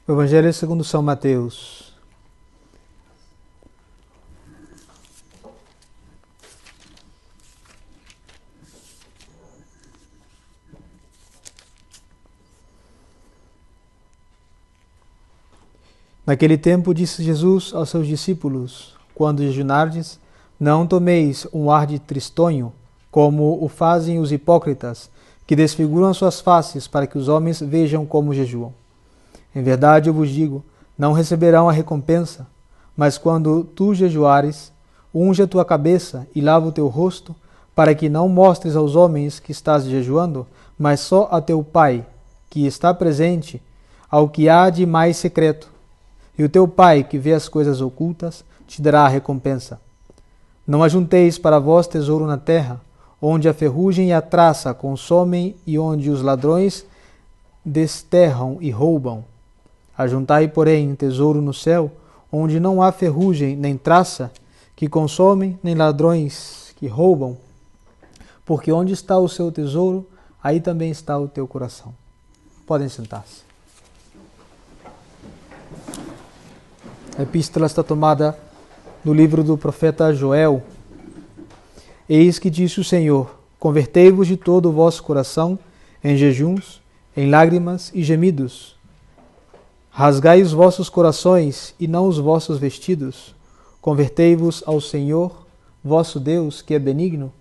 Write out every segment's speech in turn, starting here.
O Evangelho segundo São Mateus. Naquele tempo disse Jesus aos seus discípulos: quando jejunardes, não tomeis um ar de tristonho, como o fazem os hipócritas, que desfiguram suas faces para que os homens vejam como jejuam. Em verdade eu vos digo, não receberão a recompensa, mas quando tu jejuares, unge a tua cabeça e lava o teu rosto, para que não mostres aos homens que estás jejuando, mas só a teu Pai, que está presente, ao que há de mais secreto. E o teu Pai, que vê as coisas ocultas, te dará a recompensa. Não ajunteis para vós tesouro na terra, onde a ferrugem e a traça consomem e onde os ladrões desterram e roubam. Ajuntai, porém, tesouro no céu, onde não há ferrugem nem traça que consomem, nem ladrões que roubam. Porque onde está o seu tesouro, aí também está o teu coração. Podem sentar-se. A epístola está tomada do livro do profeta Joel. Eis que disse o Senhor: convertei-vos de todo o vosso coração em jejuns, em lágrimas e gemidos. Rasgai os vossos corações e não os vossos vestidos. Convertei-vos ao Senhor, vosso Deus, que é benigno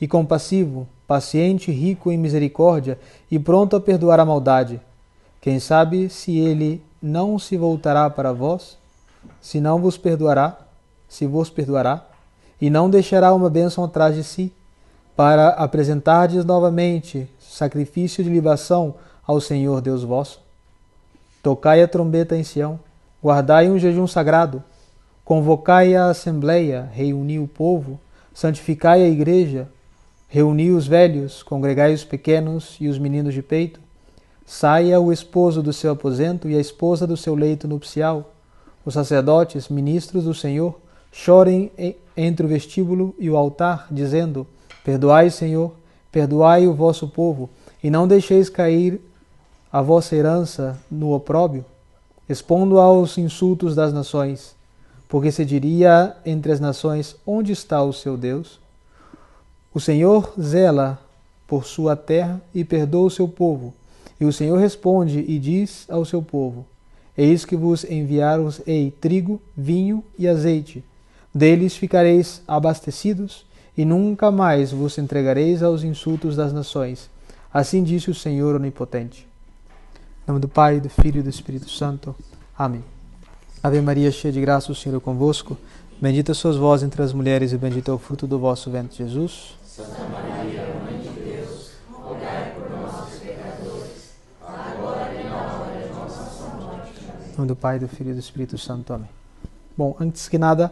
e compassivo, paciente, rico em misericórdia e pronto a perdoar a maldade. Quem sabe se ele não se voltará para vós, se vos perdoará, e não deixará uma bênção atrás de si, para apresentardes novamente sacrifício de libação ao Senhor Deus vosso? Tocai a trombeta em Sião, guardai um jejum sagrado, convocai a assembleia, reuni o povo, santificai a igreja, reuni os velhos, congregai os pequenos e os meninos de peito. Saia o esposo do seu aposento e a esposa do seu leito nupcial. Os sacerdotes, ministros do Senhor, chorem entre o vestíbulo e o altar, dizendo: perdoai, Senhor, perdoai o vosso povo, e não deixeis cair a vossa herança no opróbio, expondo aos insultos das nações, porque se diria entre as nações: onde está o seu Deus? O Senhor zela por sua terra e perdoa o seu povo, e o Senhor responde e diz ao seu povo: eis que vos enviar-vos-ei trigo, vinho e azeite, deles ficareis abastecidos, e nunca mais vos entregareis aos insultos das nações. Assim disse o Senhor Onipotente. Em nome do Pai, do Filho e do Espírito Santo. Amém. Ave Maria, cheia de graça, o Senhor é convosco. Bendita sois vós entre as mulheres e bendito é o fruto do vosso ventre, Jesus. Santa Maria, Mãe de Deus, rogai por nós, pecadores, agora e na hora de nossa morte. Amém. Em nome do Pai, do Filho e do Espírito Santo. Amém. Bom, antes que nada,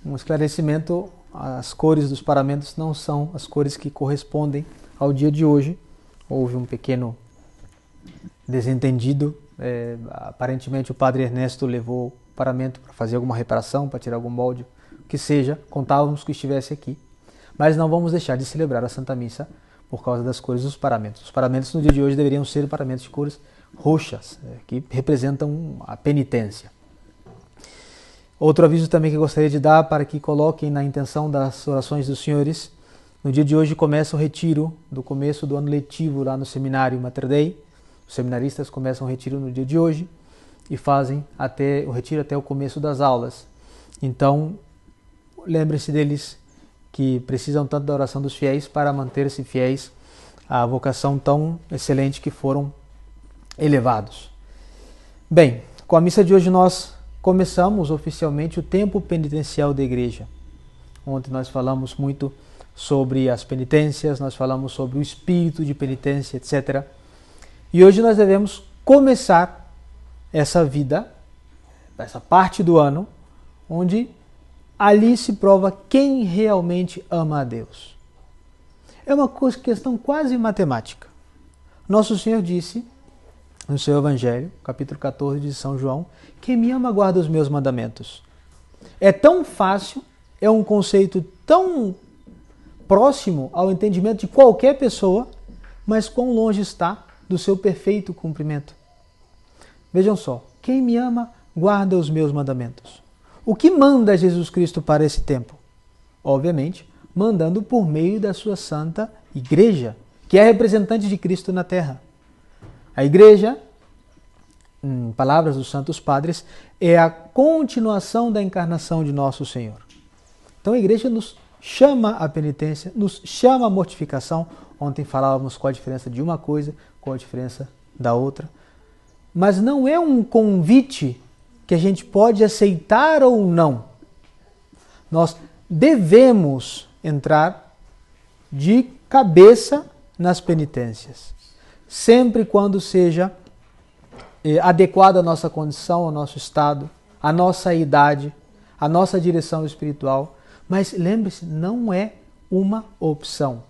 um esclarecimento: as cores dos paramentos não são as cores que correspondem ao dia de hoje. Houve um pequeno desentendido. Aparentemente o padre Ernesto levou o paramento para fazer alguma reparação, para tirar algum molde, o que seja, contávamos que estivesse aqui. Mas não vamos deixar de celebrar a Santa Missa por causa das cores dos paramentos. Os paramentos no dia de hoje deveriam ser paramentos de cores roxas, que representam a penitência. Outro aviso também que gostaria de dar, para que coloquem na intenção das orações dos senhores: no dia de hoje começa o retiro do começo do ano letivo lá no seminário Mater Dei. Os seminaristas começam o retiro no dia de hoje e fazem o retiro até o começo das aulas. Então, lembre-se deles, que precisam tanto da oração dos fiéis para manter-se fiéis à vocação tão excelente que foram elevados. Bem, com a missa de hoje nós começamos oficialmente o tempo penitencial da Igreja. Ontem nós falamos muito sobre as penitências, nós falamos sobre o espírito de penitência, etc. E hoje nós devemos começar essa vida, essa parte do ano, onde ali se prova quem realmente ama a Deus. É uma questão quase matemática. Nosso Senhor disse no seu Evangelho, capítulo 14 de São João: quem me ama guarda os meus mandamentos. É tão fácil, é um conceito tão próximo ao entendimento de qualquer pessoa, mas quão longe está do seu perfeito cumprimento. Vejam só, Quem me ama, guarda os meus mandamentos. O que manda Jesus Cristo para esse tempo? Obviamente, mandando por meio da sua santa igreja, que é representante de Cristo na terra. A igreja, em palavras dos santos padres, é a continuação da encarnação de nosso Senhor. Então a igreja nos chama à penitência, nos chama à mortificação. Ontem falávamos qual a diferença de uma coisa, qual a diferença da outra. Mas não é um convite que a gente pode aceitar ou não. Nós devemos entrar de cabeça nas penitências, sempre quando seja adequada à nossa condição, ao nosso estado, à nossa idade, à nossa direção espiritual. Mas lembre-se, não é uma opção.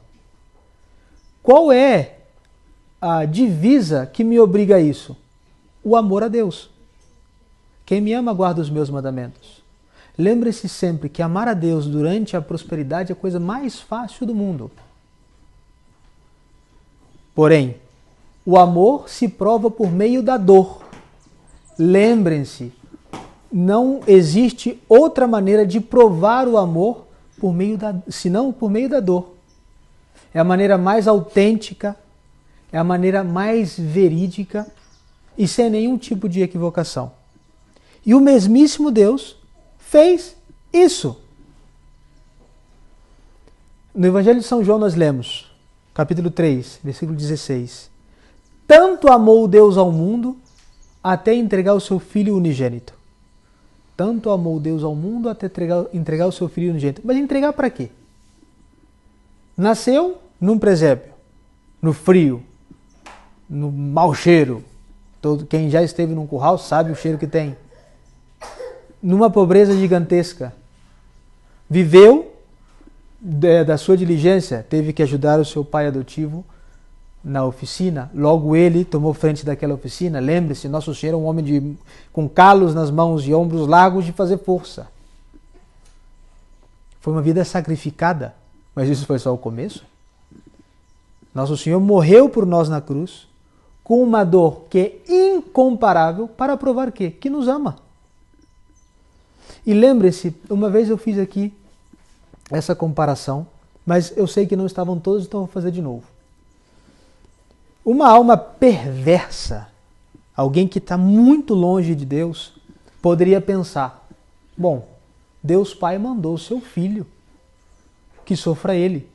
Qual é a divisa que me obriga a isso? O amor a Deus. Quem me ama guarda os meus mandamentos. Lembre-se sempre que amar a Deus durante a prosperidade é a coisa mais fácil do mundo. Porém, o amor se prova por meio da dor. Lembrem-se, não existe outra maneira de provar o amor senão por meio da dor. É a maneira mais autêntica, é a maneira mais verídica e sem nenhum tipo de equivocação. E o mesmíssimo Deus fez isso. No Evangelho de São João nós lemos, capítulo 3, versículo 16. Tanto amou Deus ao mundo, até entregar o seu Filho unigênito. Tanto amou Deus ao mundo, até entregar o seu Filho unigênito. Mas entregar para quê? Nasceu num presépio, no frio, no mau cheiro. Quem já esteve num curral sabe o cheiro que tem. Numa pobreza gigantesca. Viveu da sua diligência, teve que ajudar o seu pai adotivo na oficina. Logo ele tomou frente daquela oficina. Lembre-se, Nosso Senhor é um homem com calos nas mãos e ombros largos de fazer força. Foi uma vida sacrificada, mas isso foi só o começo. Nosso Senhor morreu por nós na cruz, com uma dor que é incomparável, para provar quê? Que nos ama. E lembre-se, uma vez eu fiz aqui essa comparação, mas eu sei que não estavam todos, então vou fazer de novo. Uma alma perversa, alguém que está muito longe de Deus, poderia pensar, bom, Deus Pai mandou o seu Filho, que sofra ele.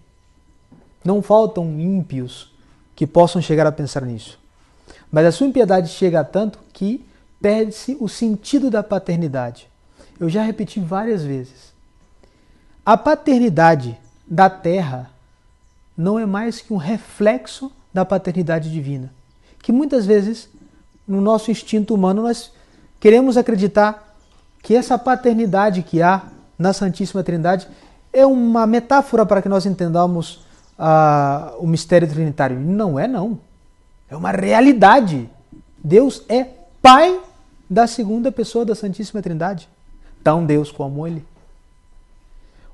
Não faltam ímpios que possam chegar a pensar nisso. Mas a sua impiedade chega a tanto que perde-se o sentido da paternidade. Eu já repeti várias vezes. A paternidade da terra não é mais que um reflexo da paternidade divina. Que muitas vezes, no nosso instinto humano, nós queremos acreditar que essa paternidade que há na Santíssima Trindade é uma metáfora para que nós entendamos o mistério trinitário. Não é, não. É uma realidade. Deus é Pai da segunda pessoa da Santíssima Trindade. Tão Deus como Ele.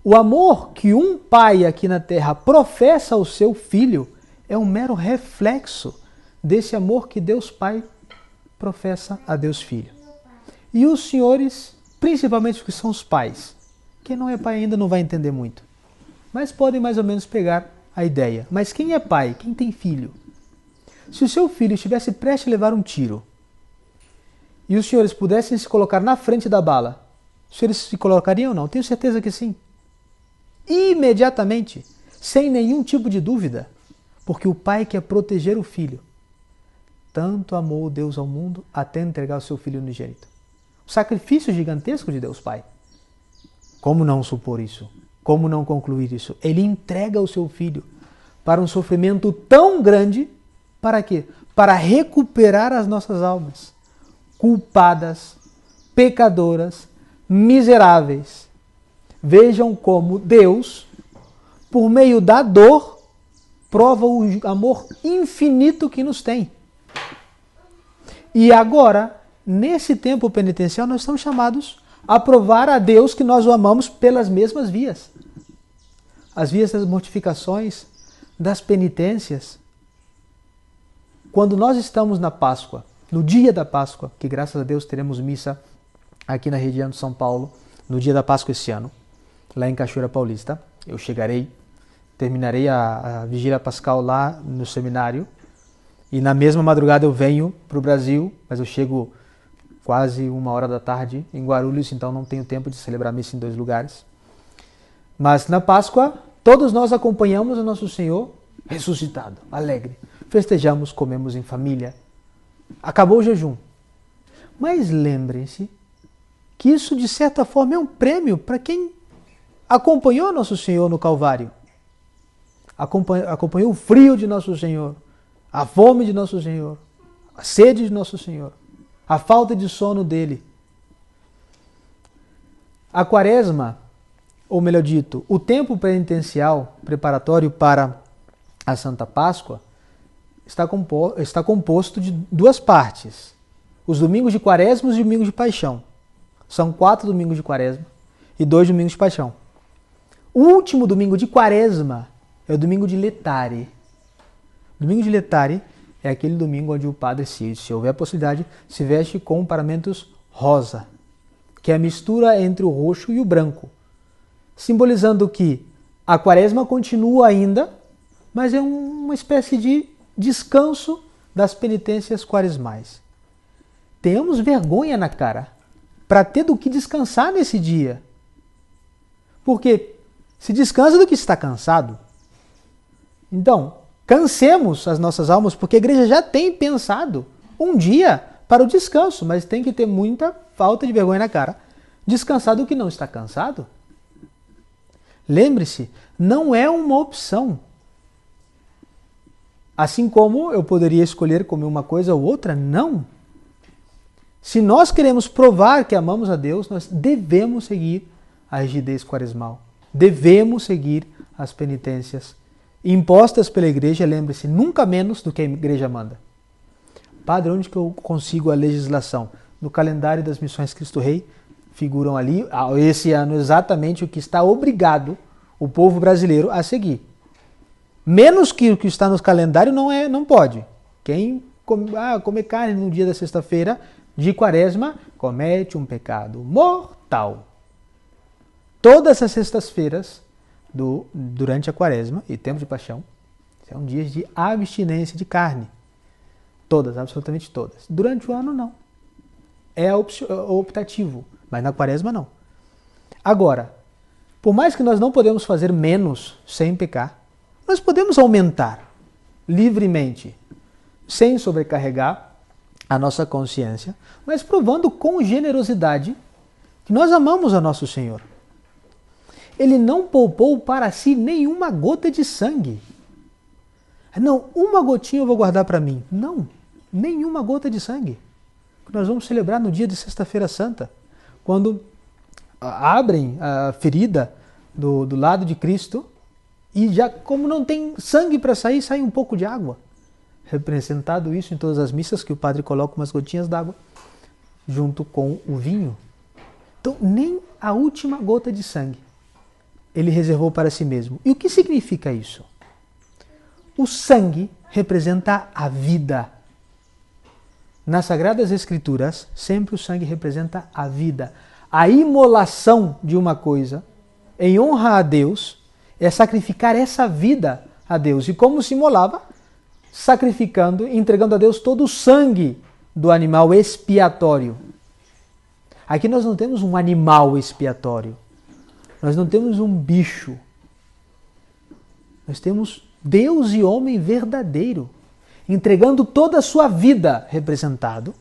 O amor que um pai aqui na terra professa ao seu filho é um mero reflexo desse amor que Deus Pai professa a Deus Filho. E os senhores, principalmente os que são os pais, quem não é pai ainda não vai entender muito, mas podem mais ou menos pegar a ideia. Mas quem é pai? Quem tem filho? Se o seu filho estivesse prestes a levar um tiro e os senhores pudessem se colocar na frente da bala, os senhores se colocariam ou não? Tenho certeza que sim. Imediatamente, sem nenhum tipo de dúvida, porque o pai quer proteger o filho. Tanto amou Deus ao mundo até entregar o seu Filho unigênito. O sacrifício gigantesco de Deus Pai. Como não supor isso? Como não concluir isso? Ele entrega o seu Filho para um sofrimento tão grande, para quê? Para recuperar as nossas almas, culpadas, pecadoras, miseráveis. Vejam como Deus, por meio da dor, prova o amor infinito que nos tem. E agora, nesse tempo penitencial, nós estamos chamados a provar a Deus que nós o amamos pelas mesmas vias. As vias das mortificações, das penitências. Quando nós estamos na Páscoa no dia da Páscoa, que graças a Deus teremos missa aqui na região de São Paulo, no dia da Páscoa esse ano, lá em Cachoeira Paulista. Eu chegarei, terminarei a vigília pascal lá no seminário, e na mesma madrugada eu venho para o Brasil, mas eu chego quase 1h da tarde em Guarulhos, então não tenho tempo de celebrar a missa em 2 lugares. Mas na Páscoa, todos nós acompanhamos o nosso Senhor ressuscitado, alegre. Festejamos, comemos em família. Acabou o jejum. Mas lembrem-se que isso, de certa forma, é um prêmio para quem acompanhou nosso Senhor no Calvário. Acompanhou o frio de nosso Senhor, a fome de nosso Senhor, a sede de nosso Senhor, a falta de sono dele. A Quaresma, ou melhor dito, o tempo penitencial preparatório para a Santa Páscoa está composto de 2 partes. Os domingos de Quaresma e os domingos de Paixão. São 4 domingos de Quaresma e 2 domingos de Paixão. O último domingo de Quaresma é o domingo de Letare. O domingo de Letare é aquele domingo onde o padre, se houver a possibilidade, se veste com paramentos rosa, que é a mistura entre o roxo e o branco, simbolizando que a Quaresma continua ainda, mas é uma espécie de descanso das penitências quaresmais. Tenhamos vergonha na cara para ter do que descansar nesse dia. Porque se descansa do que está cansado, então cansemos as nossas almas, porque a igreja já tem pensado um dia para o descanso, mas tem que ter muita falta de vergonha na cara. Descansar do que não está cansado. Lembre-se, não é uma opção. Assim como eu poderia escolher comer uma coisa ou outra, não. Se nós queremos provar que amamos a Deus, nós devemos seguir a rigidez quaresmal. Devemos seguir as penitências impostas pela igreja, lembre-se, nunca menos do que a igreja manda. Padre, onde que eu consigo a legislação? No calendário das missões Cristo Rei, figuram ali, esse ano, exatamente o que está obrigado o povo brasileiro a seguir. Menos que o que está no calendário não pode. Quem comer carne no dia da sexta-feira de Quaresma comete um pecado mortal. Todas as sextas-feiras durante a Quaresma e tempo de Paixão são dias de abstinência de carne. Todas, absolutamente todas. Durante o ano, não. É optativo, mas na Quaresma, não. Agora, por mais que nós não podemos fazer menos sem pecar, nós podemos aumentar livremente, sem sobrecarregar a nossa consciência, mas provando com generosidade que nós amamos a nosso Senhor. Ele não poupou para si nenhuma gota de sangue. Não, uma gotinha eu vou guardar para mim. Não, nenhuma gota de sangue. Nós vamos celebrar no dia de Sexta-feira Santa, quando abrem a ferida do lado de Cristo e já, como não tem sangue para sair, sai um pouco de água. Representado isso em todas as missas, que o padre coloca umas gotinhas d'água junto com o vinho. Então, nem a última gota de sangue ele reservou para si mesmo. E o que significa isso? O sangue representa a vida. Nas Sagradas Escrituras, sempre o sangue representa a vida. A imolação de uma coisa em honra a Deus é sacrificar essa vida a Deus. E como se imolava? Sacrificando, entregando a Deus todo o sangue do animal expiatório. Aqui nós não temos um animal expiatório. Nós não temos um bicho. Nós temos Deus e homem verdadeiro, entregando toda a sua vida, representado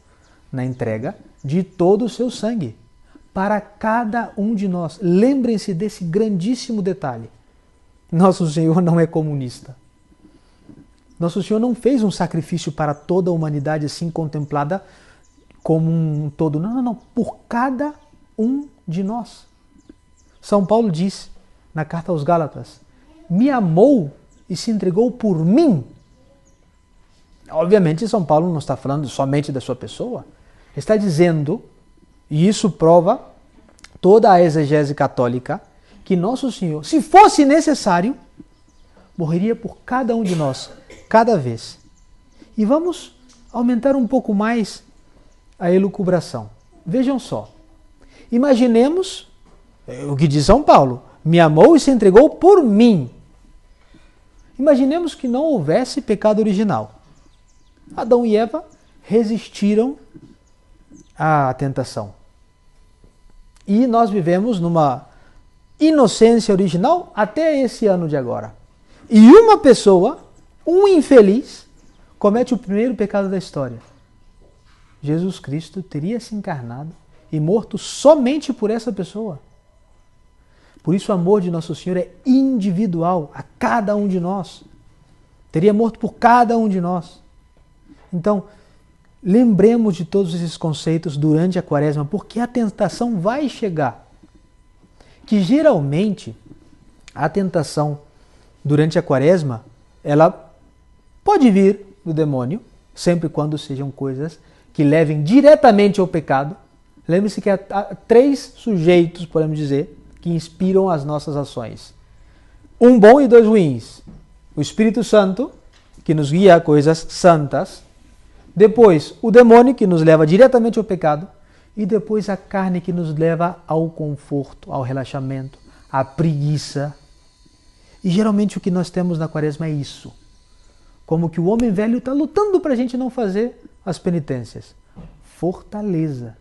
na entrega de todo o seu sangue, para cada um de nós. Lembrem-se desse grandíssimo detalhe. Nosso Senhor não é comunista. Nosso Senhor não fez um sacrifício para toda a humanidade assim contemplada como um todo. Não. Por cada um de nós. São Paulo diz na carta aos Gálatas: me amou e se entregou por mim. Obviamente, São Paulo não está falando somente da sua pessoa. Ele está dizendo, e isso prova toda a exegese católica, que Nosso Senhor, se fosse necessário, morreria por cada um de nós, cada vez. E vamos aumentar um pouco mais a elucubração. Vejam só. Imaginemos o que diz São Paulo: me amou e se entregou por mim. Imaginemos que não houvesse pecado original. Adão e Eva resistiram à tentação. E nós vivemos numa inocência original até esse ano de agora. E uma pessoa, um infeliz, comete o primeiro pecado da história. Jesus Cristo teria se encarnado e morto somente por essa pessoa. Por isso o amor de Nosso Senhor é individual a cada um de nós. Teria morto por cada um de nós. Então, lembremos de todos esses conceitos durante a Quaresma, porque a tentação vai chegar. Que geralmente a tentação durante a Quaresma, ela pode vir do demônio, sempre quando sejam coisas que levem diretamente ao pecado. Lembre-se que há 3 sujeitos, podemos dizer, que inspiram as nossas ações. 1 bom e 2 ruins. O Espírito Santo, que nos guia a coisas santas. Depois, o demônio, que nos leva diretamente ao pecado. E depois a carne, que nos leva ao conforto, ao relaxamento, à preguiça. E geralmente o que nós temos na Quaresma é isso. Como que o homem velho está lutando para a gente não fazer as penitências. Fortaleza.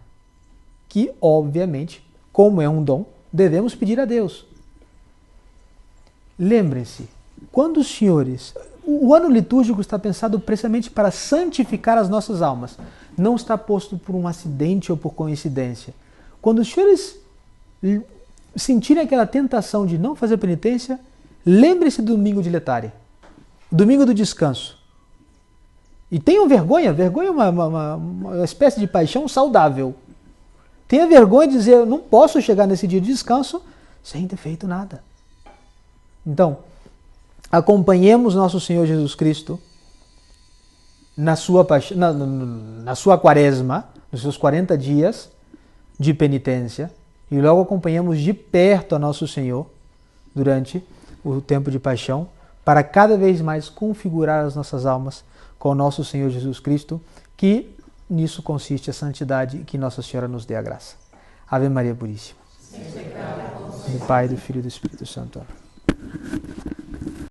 Que, obviamente, como é um dom, devemos pedir a Deus. Lembrem-se, quando os senhores... O ano litúrgico está pensado precisamente para santificar as nossas almas. Não está posto por um acidente ou por coincidência. Quando os senhores sentirem aquela tentação de não fazer penitência, lembre-se do domingo de Letária, domingo do descanso. E tenham vergonha. Vergonha é uma espécie de paixão saudável. Tenha vergonha de dizer: eu não posso chegar nesse dia de descanso sem ter feito nada. Então, acompanhemos Nosso Senhor Jesus Cristo na sua Quaresma, nos seus 40 dias de penitência, e logo acompanhemos de perto a Nosso Senhor durante o tempo de paixão, para cada vez mais configurar as nossas almas com o Nosso Senhor Jesus Cristo, que nisso consiste a santidade, que Nossa Senhora nos dê a graça. Ave Maria Puríssima. Do Pai, do Filho e do Espírito Santo. Amém.